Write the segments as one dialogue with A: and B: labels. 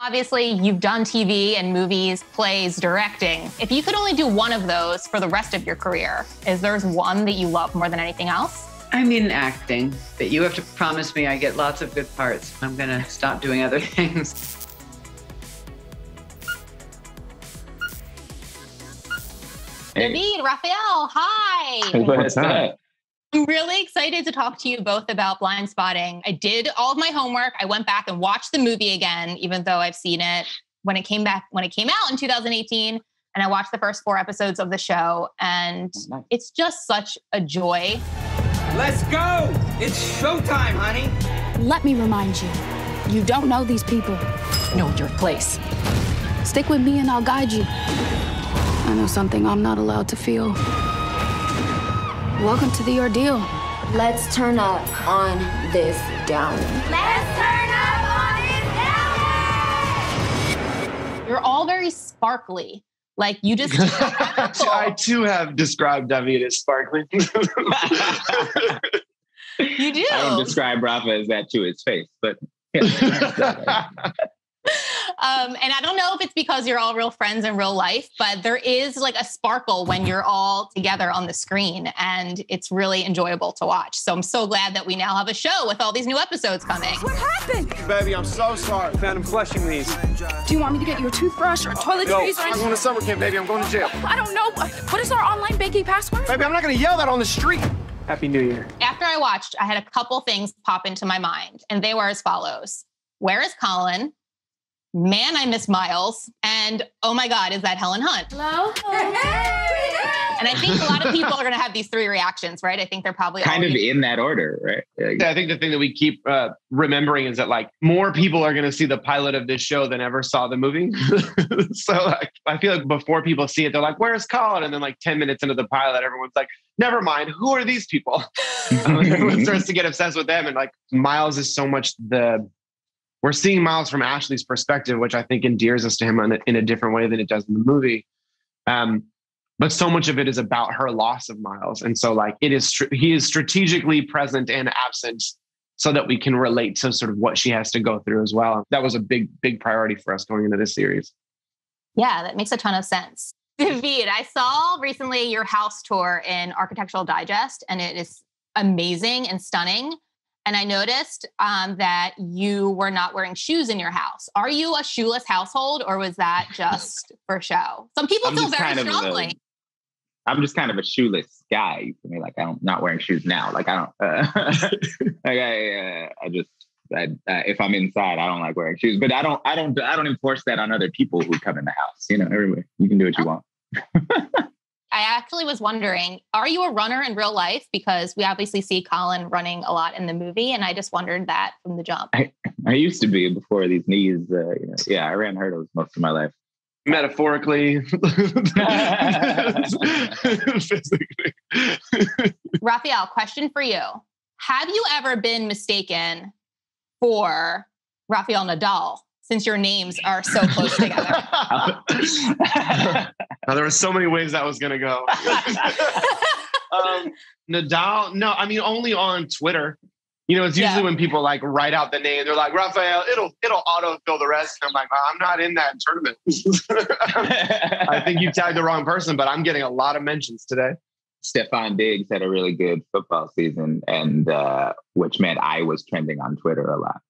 A: Obviously, you've done TV and movies, plays, directing. If you could only do one of those for the rest of your career, is there one that you love more than anything else?
B: I mean, acting. But you have to promise me I get lots of good parts. I'm going to stop doing other things.
A: David, Raphael, hi.
C: What's up?
A: I'm really excited to talk to you both about Blindspotting. I did all of my homework. I went back and watched the movie again, even though I've seen it when it came out in 2018. And I watched the first 4 episodes of the show. And it's just such a joy.
D: Let's go! It's showtime, honey.
E: Let me remind you, you don't know these people.
F: Know your place.
E: Stick with me and I'll guide you. I know something I'm not allowed to feel. Welcome to the ordeal.
G: Let's turn up on this down.
H: Let's turn up on this down.
A: You're all very sparkly. Like you just.
C: I too have described David as sparkling.
A: You do.
I: I don't describe Rafa as that to his face, but. Yeah.
A: And I don't know if it's because you're all real friends in real life, but there is like a sparkle when you're all together on the screen, and it's really enjoyable to watch. So I'm so glad that we now have a show with all these new episodes coming.
E: What happened?
D: Baby, I'm so sorry. Found him flushing these.
E: Do you want me to get you a toothbrush or toiletries
D: No,
E: or
D: I'm
E: anything?
D: going to summer camp, baby. I'm going to jail.
E: I don't know. What is our online banking password?
D: Baby, I'm not going to yell that on the street. Happy New Year.
A: After I watched, I had a couple things pop into my mind, and they were as follows. Where is Colin? Man, I miss Miles. And oh my God, is that Helen Hunt?
G: Hello?
A: And I think a lot of people are going to have these 3 reactions, right? I think they're probably
I: kind of in that order, right?
C: Yeah, I think the thing that we keep remembering is that like more people are going to see the pilot of this show than ever saw the movie. So like, I feel like before people see it, they're like, where's Colin? And then like 10 minutes into the pilot, everyone's like, never mind. Who are these people? Everyone starts to get obsessed with them. And like Miles is so much we're seeing Miles from Ashley's perspective, which I think endears us to him in a different way than it does in the movie. But so much of it is about her loss of Miles. And so like he is strategically present and absent so that we can relate to sort of what she has to go through as well. That was a big, big priority for us going into this series.
A: Yeah, that makes a ton of sense. David, I saw recently your house tour in Architectural Digest, and it is amazing and stunning. And I noticed that you were not wearing shoes in your house. Are you a shoeless household, or was that just for show? Some people feel very strongly.
I: I'm just kind of a shoeless guy. I mean, like I'm not wearing shoes now. Like I don't. If I'm inside, I don't like wearing shoes. But I don't enforce that on other people who come in the house. You know, everywhere you can do what you want.
A: I actually was wondering, are you a runner in real life? Because we obviously see Colin running a lot in the movie, and I just wondered that from the jump.
I: I used to be before these knees. Yeah, I ran hurdles most of my life.
C: Metaphorically. Physically.
A: Raphael, question for you. Have you ever been mistaken for Rafael Nadal, since your names are so close together?
C: Now, there were so many ways that was going to go. Nadal, no, I mean, only on Twitter. You know, it's usually when people like write out the name, they're like, Raphael, it'll autofill the rest. And I'm like, I'm not in that tournament. I think you tagged the wrong person, but I'm getting a lot of mentions today.
I: Stefan Diggs had a really good football season, and which meant I was trending on Twitter a lot.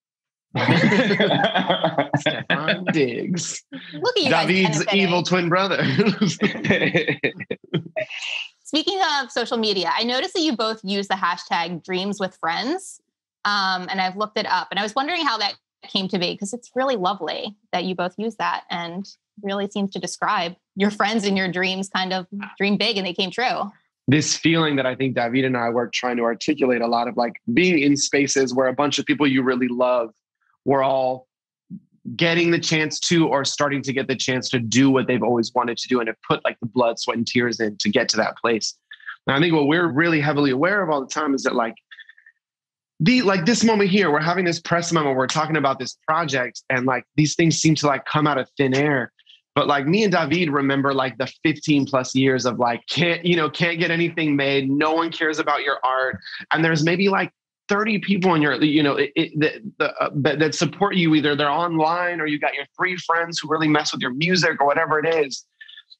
C: Stefan Diggs.
A: Look at you guys
C: David's
A: benefiting.
C: evil twin brother.
A: Speaking of social media, I noticed that you both use the hashtag Dreams with Friends. And I've looked it up, and I was wondering how that came to be, because it's really lovely that you both use that, and really seems to describe your friends and your dreams. Kind of dream big and they came true.
C: This feeling that I think David and I were trying to articulate a lot of, like being in spaces where a bunch of people you really love were all getting the chance to, or starting to get the chance to do what they've always wanted to do, and have put like the blood, sweat, and tears in to get to that place. And I think what we're really heavily aware of all the time is that like this moment here, we're having this press memo, we're talking about this project, and like these things seem to like come out of thin air. But like me and David remember like the 15 plus years of like, can't get anything made. No one cares about your art. And there's maybe like 30 people in your, that support you. Either they're online or you got your 3 friends who really mess with your music or whatever it is.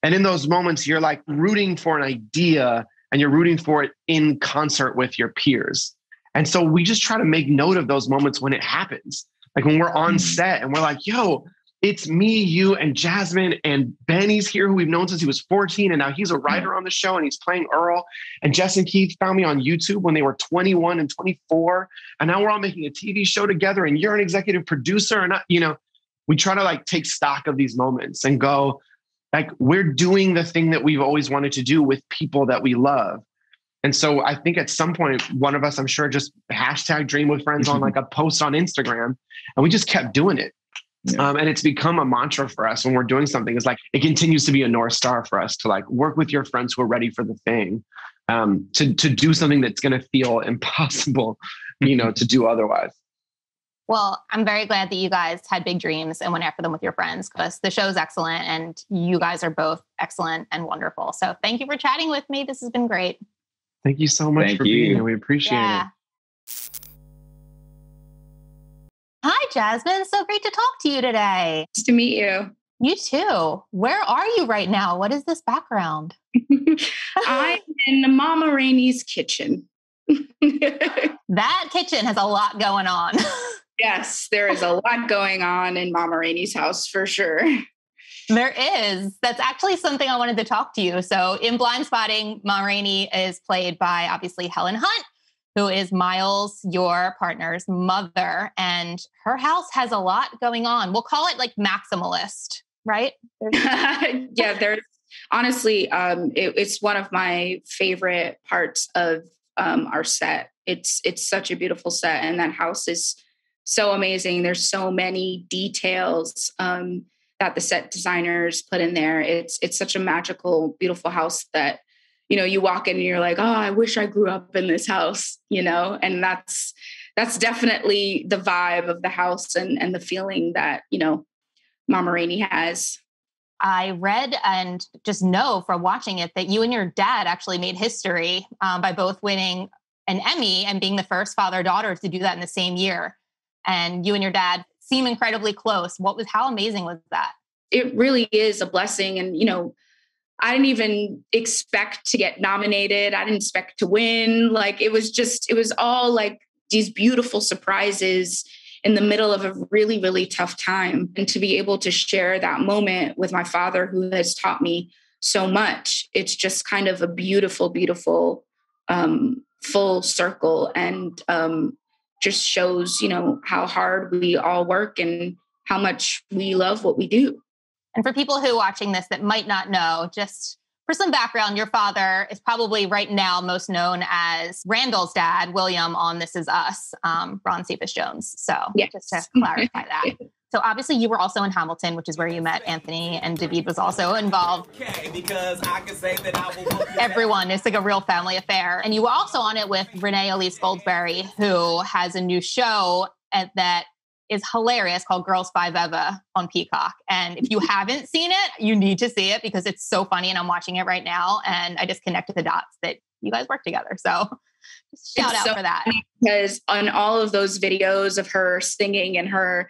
C: And in those moments, you're like rooting for an idea and you're rooting for it in concert with your peers. And so we just try to make note of those moments when it happens. Like when we're on set and we're like, yo, it's me, you, and Jasmine, and Benny's here, who we've known since he was 14. And now he's a writer on the show and he's playing Earl. And Jess and Keith found me on YouTube when they were 21 and 24. And now we're all making a TV show together and you're an executive producer. And, we try to like take stock of these moments and go, like, we're doing the thing that we've always wanted to do with people that we love. And so I think at some point, one of us, I'm sure, just hashtag dream with friends on like a post on Instagram. And we just kept doing it. Yeah. And it's become a mantra for us when we're doing something. It's like, it continues to be a North Star for us to like work with your friends who are ready for the thing, to do something that's going to feel impossible, to do otherwise.
A: Well, I'm very glad that you guys had big dreams and went after them with your friends, because the show is excellent and you guys are both excellent and wonderful. So thank you for chatting with me. This has been great.
C: Thank you so much for being here. We appreciate it.
A: Hi, Jasmine. So great to talk to you today.
F: Nice to meet you.
A: You too. Where are you right now? What is this background?
F: I'm in Mama Rainey's kitchen.
A: That kitchen has a lot going on.
F: Yes, there is a lot going on in Mama Rainey's house for sure.
A: There is. That's actually something I wanted to talk to you. So in Blindspotting, Mama Rainey is played by obviously Helen Hunt, who is Miles, your partner's mother. And her house has a lot going on. We'll call it like maximalist, right?
F: Yeah, there's honestly, it's one of my favorite parts of our set. It's such a beautiful set, and that house is so amazing. There's so many details that the set designers put in there. It's such a magical, beautiful house that, you walk in and you're like, oh, I wish I grew up in this house, and that's definitely the vibe of the house and the feeling that, Mama Rainey has.
A: I read and just know from watching it that you and your dad actually made history by both winning an Emmy and being the first father-daughter to do that in the same year. And you and your dad seem incredibly close. How amazing was that?
F: It really is a blessing. And, I didn't even expect to get nominated. I didn't expect to win. Like, it was all like these beautiful surprises in the middle of a really, really tough time. And to be able to share that moment with my father, who has taught me so much, it's just kind of a beautiful, beautiful, full circle, and just shows, how hard we all work and how much we love what we do.
A: And for people who are watching this that might not know, just for some background, your father is probably right now most known as Randall's dad, William, on This Is Us, Ron Cephas-Jones. So yes. Just to clarify that. So obviously you were also in Hamilton, which is where you met Anthony, and David was also involved. Okay, because I can say that I will. Everyone, it's like a real family affair. And you were also on it with Renee Elise Goldsberry, who has a new show that is hilarious called Girls Five Eva on Peacock. And if you haven't seen it, you need to see it because it's so funny. And I'm watching it right now. And I just connected the dots that you guys work together. So just shout out for that.
F: Because on all of those videos of her singing and her,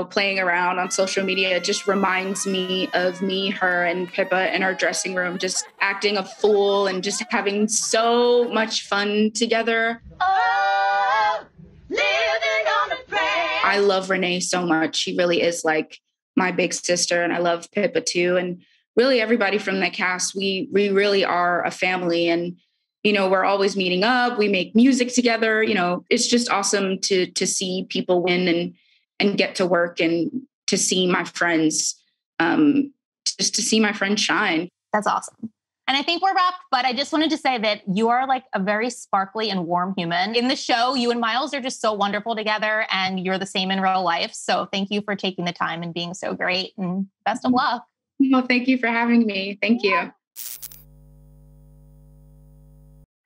F: playing around on social media, it just reminds me of me, her, and Pippa in our dressing room, just acting a fool and just having so much fun together. Oh, living on a prayer. I love Renee so much. She really is like my big sister, and I love Pippa too. And really everybody from the cast, we really are a family, and, we're always meeting up. We make music together. It's just awesome to see people win and get to work and to see my friends, just to see my friends shine.
A: That's awesome. And I think we're wrapped, but I just wanted to say that you are like a very sparkly and warm human. In the show, you and Miles are just so wonderful together, and you're the same in real life. So thank you for taking the time and being so great, and best of luck.
F: Well, thank you for having me. Thank you.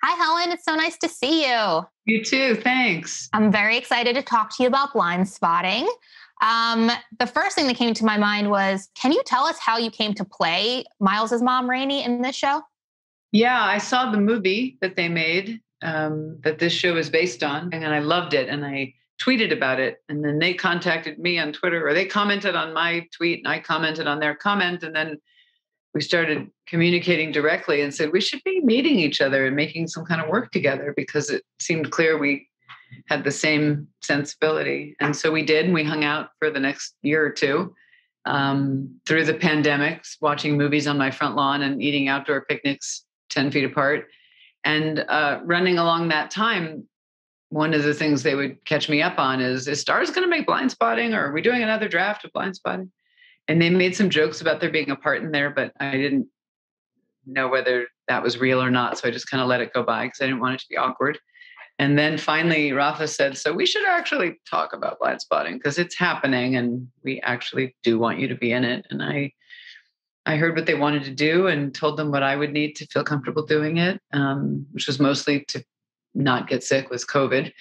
A: Hi, Helen. It's so nice to see you.
B: You too. Thanks.
A: I'm very excited to talk to you about Blindspotting. The first thing that came to my mind was, can you tell us how you came to play Miles's mom, Rainey, in this show?
B: Yeah, I saw the movie that they made that this show is based on, and I loved it, and I tweeted about it, and then they contacted me on Twitter, or they commented on my tweet, and I commented on their comment, and then we started communicating directly and said we should be meeting each other and making some kind of work together, because it seemed clear we had the same sensibility. And so we did, and we hung out for the next year or two through the pandemic, watching movies on my front lawn and eating outdoor picnics 10 feet apart. And running along that time, one of the things they would catch me up on is Starz going to make Blindspotting, or are we doing another draft of Blindspotting? And they made some jokes about there being a part in there, but I didn't know whether that was real or not. So I just kind of let it go by because I didn't want it to be awkward. And then finally, Rafa said, so we should actually talk about Blindspotting because it's happening and we actually do want you to be in it. And I heard what they wanted to do and told them what I would need to feel comfortable doing it, which was mostly to not get sick with COVID,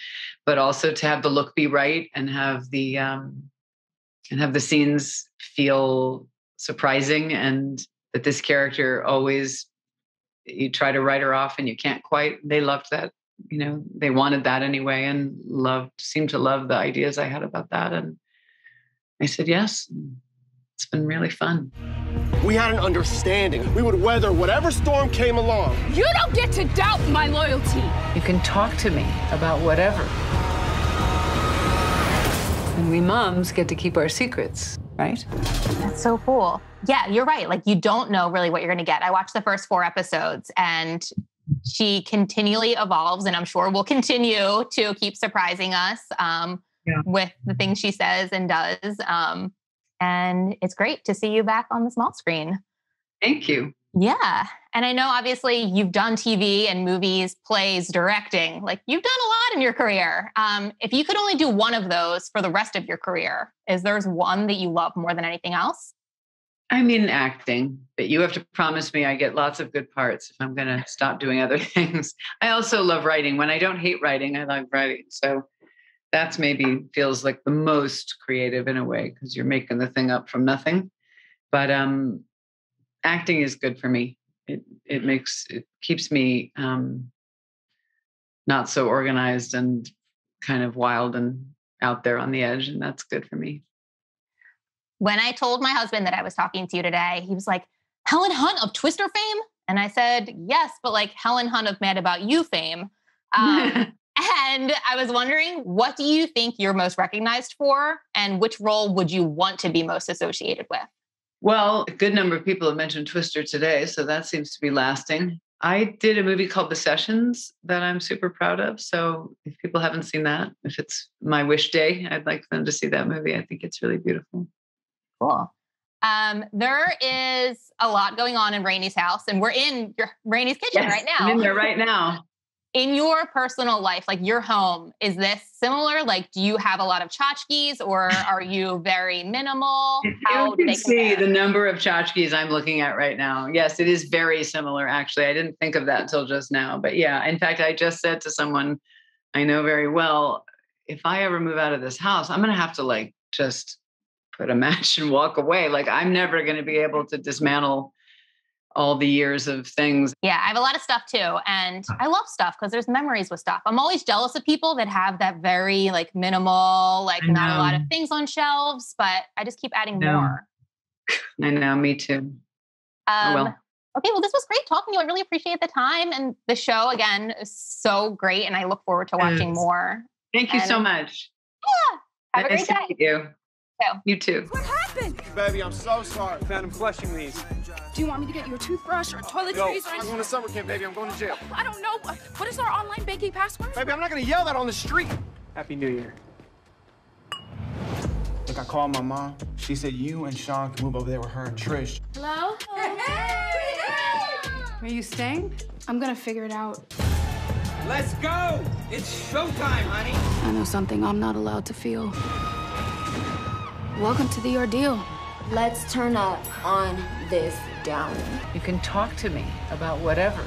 B: but also to have the look be right and have the scenes feel surprising, and that this character always, you try to write her off and you can't quite. They loved that. You know, they wanted that anyway, and seemed to love the ideas I had about that. And I said, yes, it's been really fun.
J: We had an understanding. We would weather whatever storm came along.
E: You don't get to doubt my loyalty.
B: You can talk to me about whatever. And we moms get to keep our secrets, right?
A: That's so cool. Yeah, you're right. Like, you don't know really what you're going to get. I watched the first 4 episodes, and she continually evolves, and I'm sure will continue to keep surprising us with the things she says and does. And it's great to see you back on the small screen.
B: Thank you.
A: Yeah. And I know obviously you've done TV and movies, plays, directing. Like, you've done a lot in your career. If you could only do one of those for the rest of your career, is there one that you love more than anything else?
B: I mean, acting, but you have to promise me I get lots of good parts if I'm going to stop doing other things. I also love writing. When I don't hate writing, I like writing. So that's maybe feels like the most creative in a way, because you're making the thing up from nothing. But acting is good for me. It keeps me not so organized and kind of wild and out there on the edge. And that's good for me.
A: When I told my husband that I was talking to you today, he was like, Helen Hunt of Twister fame? And I said, yes, but like Helen Hunt of Mad About You fame. And I was wondering, what do you think you're most recognized for? And which role would you want to be most associated with?
B: Well, a good number of people have mentioned Twister today, so that seems to be lasting. I did a movie called The Sessions that I'm super proud of. So if people haven't seen that, if it's my wish day, I'd like them to see that movie. I think it's really beautiful.
A: Cool. There is a lot going on in Rainy's house, and we're in Rainy's kitchen right now.
B: I'm in there right now.
A: In your personal life, like your home, is this similar? Like, do you have a lot of tchotchkes, or are you very minimal?
B: How do they see the number of tchotchkes I'm looking at right now? Yes, it is very similar, actually. I didn't think of that until just now. But yeah, in fact, I just said to someone I know very well, if I ever move out of this house, I'm going to have to like just put a match and walk away. Like, I'm never going to be able to dismantle all the years of things.
A: Yeah, I have a lot of stuff too. And I love stuff because there's memories with stuff. I'm always jealous of people that have that very like minimal, like not a lot of things on shelves, but I just keep adding more.
B: I know, me too.
A: Okay, well, this was great talking to you. I really appreciate the time. And the show, again, is so great. And I look forward to watching more.
B: Thank you so much.
A: Yeah, have a great day.
B: Thank you. You too.
E: What happened?
J: Baby, I'm so sorry.
D: Found him flushing these.
E: Do you want me to get you a toothbrush or toiletries?
J: I'm going to summer camp, baby. I'm going to jail.
E: I don't know. What is our online banking password?
J: Baby, I'm not going to yell that on the street.
D: Happy New Year.
J: Look, I called my mom. She said you and Sean can move over there with her and Trish.
E: Hello?
K: Hey! Are you staying?
E: I'm gonna figure it out.
D: Let's go! It's showtime, honey.
E: I know something I'm not allowed to feel. Welcome to the ordeal.
G: Let's turn up on this down.
B: You can talk to me about whatever.